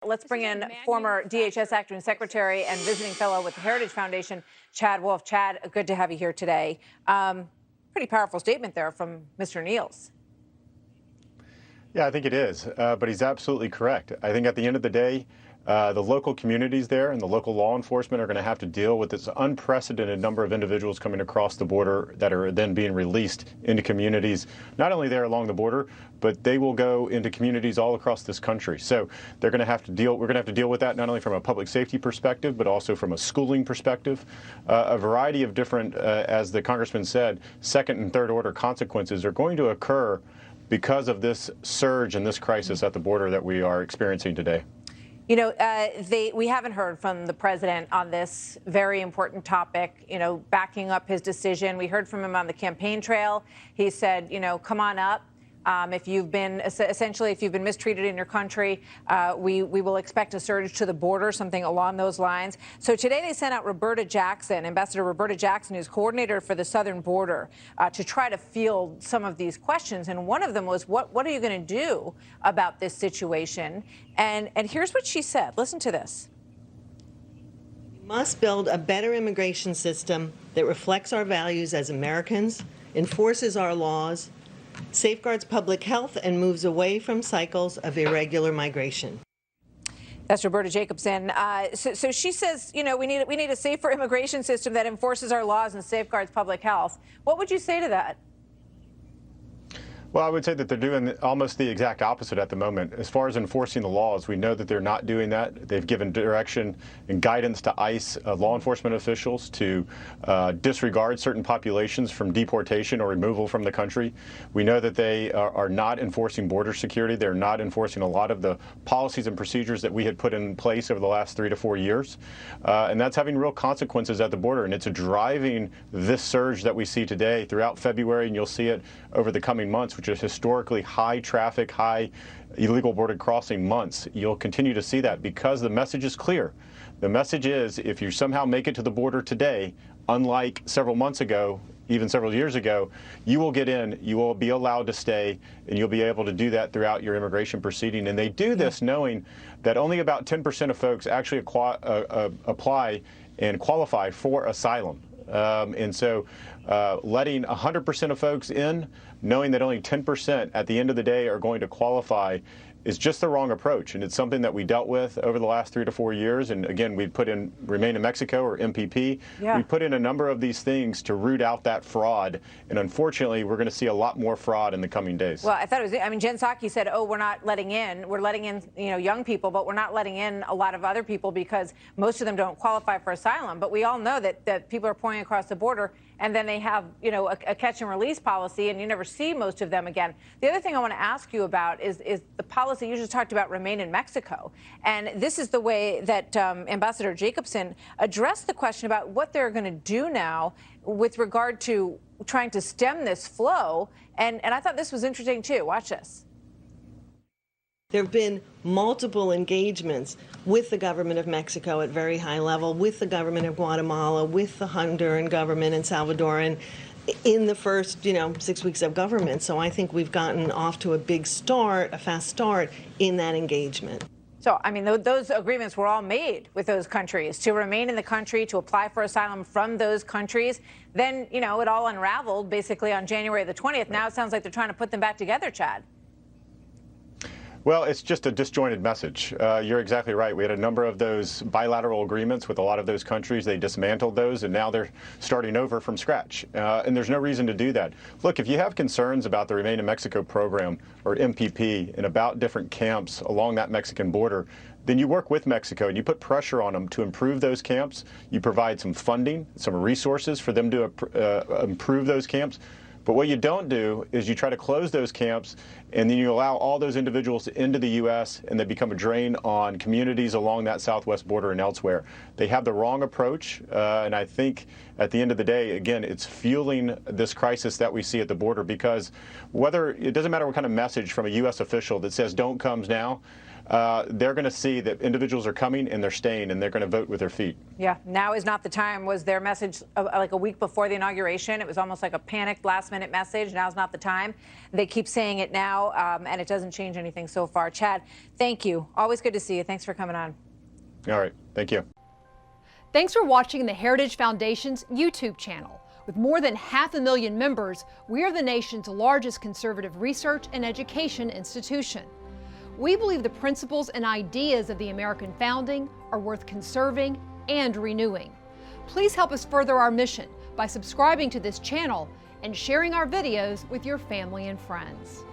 Let's bring in former DHS acting secretary and visiting fellow with the Heritage Foundation, Chad Wolf. Chad, good to have you here today. Pretty powerful statement there from Mr. Niels. Yeah, I think it is, but he's absolutely correct. I think at the end of the day, the local communities there and the local law enforcement are going to have to deal with this unprecedented number of individuals coming across the border that are then being released into communities, not only there along the border, but they will go into communities all across this country. So they're going to have to deal, we're going to have to deal with that not only from a public safety perspective, but also from a schooling perspective. A variety of different, as the congressman said, second and third order consequences are going to occur because of this surge and this crisis at the border that we are experiencing today. You know, we haven't heard from the president on this very important topic, you know, backing up his decision. We heard from him on the campaign trail. He said, you know, come on up. If you've been essentially, if you've been mistreated in your country, we will expect a surge to the border, something along those lines. So today they sent out Roberta Jackson, Ambassador Roberta Jackson, who's coordinator for the southern border, to try to field some of these questions. And one of them was, what are you going to do about this situation? And here's what she said. Listen to this. We must build a better immigration system that reflects our values as Americans, enforces our laws, safeguards public health, and moves away from cycles of irregular migration. That's Roberta Jacobson. So she says, you know, we need a safer immigration system that enforces our laws and safeguards public health. What would you say to that? Well, I would say that they're doing almost the exact opposite at the moment. As far as enforcing the laws, we know that they're not doing that. They've given direction and guidance to ICE law enforcement officials to disregard certain populations from deportation or removal from the country. We know that they are not enforcing border security. They're not enforcing a lot of the policies and procedures that we had put in place over the last 3 to 4 years. And that's having real consequences at the border. And it's driving this surge that we see today throughout February, and you'll see it over the coming months, which is historically high traffic, high illegal border crossing months. You'll continue to see that because the message is clear. The message is, if you somehow make it to the border today, unlike several months ago, even several years ago, you will get in, you will be allowed to stay, and you'll be able to do that throughout your immigration proceeding. And they do this knowing that only about 10% of folks actually apply and qualify for asylum. And so letting 100% of folks in, knowing that only 10% at the end of the day are going to qualify, is just the wrong approach. And it's something that we dealt with over the last 3 to 4 years. And again, we put in Remain in Mexico, or MPP. Yeah. We put in a number of these things to root out that fraud. And unfortunately, we're going to see a lot more fraud in the coming days. Well, I thought it was, I mean, Jen Psaki said, oh, we're letting in, you know, young people, but we're not letting in a lot of other people because most of them don't qualify for asylum. But we all know that people are pouring across the border, and then they have, you know, a catch and release policy, and you never see most of them again. The other thing I want to ask you about is the policy. You just talked about Remain in Mexico, and this is the way that Ambassador Jacobson addressed the question about what they're going to do now with regard to trying to stem this flow. And I thought this was interesting too. Watch this. There have been multiple engagements with the government of Mexico at very high level, with the government of Guatemala, with the Honduran government and Salvadoran in the first, 6 weeks of government. So I think we've gotten off to a big start, a fast start in that engagement. So, I mean, those agreements were all made with those countries to remain in the country, to apply for asylum from those countries. Then, it all unraveled basically on January the 20th. Now it sounds like they're trying to put them back together, Chad. Well, it's just a disjointed message. You're exactly right. We had a number of those bilateral agreements with a lot of those countries. They dismantled those, and now they're starting over from scratch. And there's no reason to do that. Look, if you have concerns about the Remain in Mexico program, or MPP, and about different camps along that Mexican border, then you work with Mexico and you put pressure on them to improve those camps. You provide some funding, some resources for them to improve those camps. But what you don't do is you try to close those camps, and then you allow all those individuals into the U.S., and they become a drain on communities along that southwest border and elsewhere. They have the wrong approach, and I think at the end of the day, again, it's fueling this crisis that we see at the border, because it doesn't matter what kind of message from a U.S. official that says don't come now, they're going to see that individuals are coming and they're staying and they're going to vote with their feet. Yeah, now is not the time was their message like a week before the inauguration. It was almost like a panicked last-minute message. Now's not the time. They keep saying it now, and it doesn't change anything so far. Chad, thank you. Always good to see you. Thanks for coming on. All right. Thank you. Thanks for watching the Heritage Foundation's YouTube channel. With more than 500,000 members, we are the nation's largest conservative research and education institution. We believe the principles and ideas of the American founding are worth conserving and renewing. Please help us further our mission by subscribing to this channel and sharing our videos with your family and friends.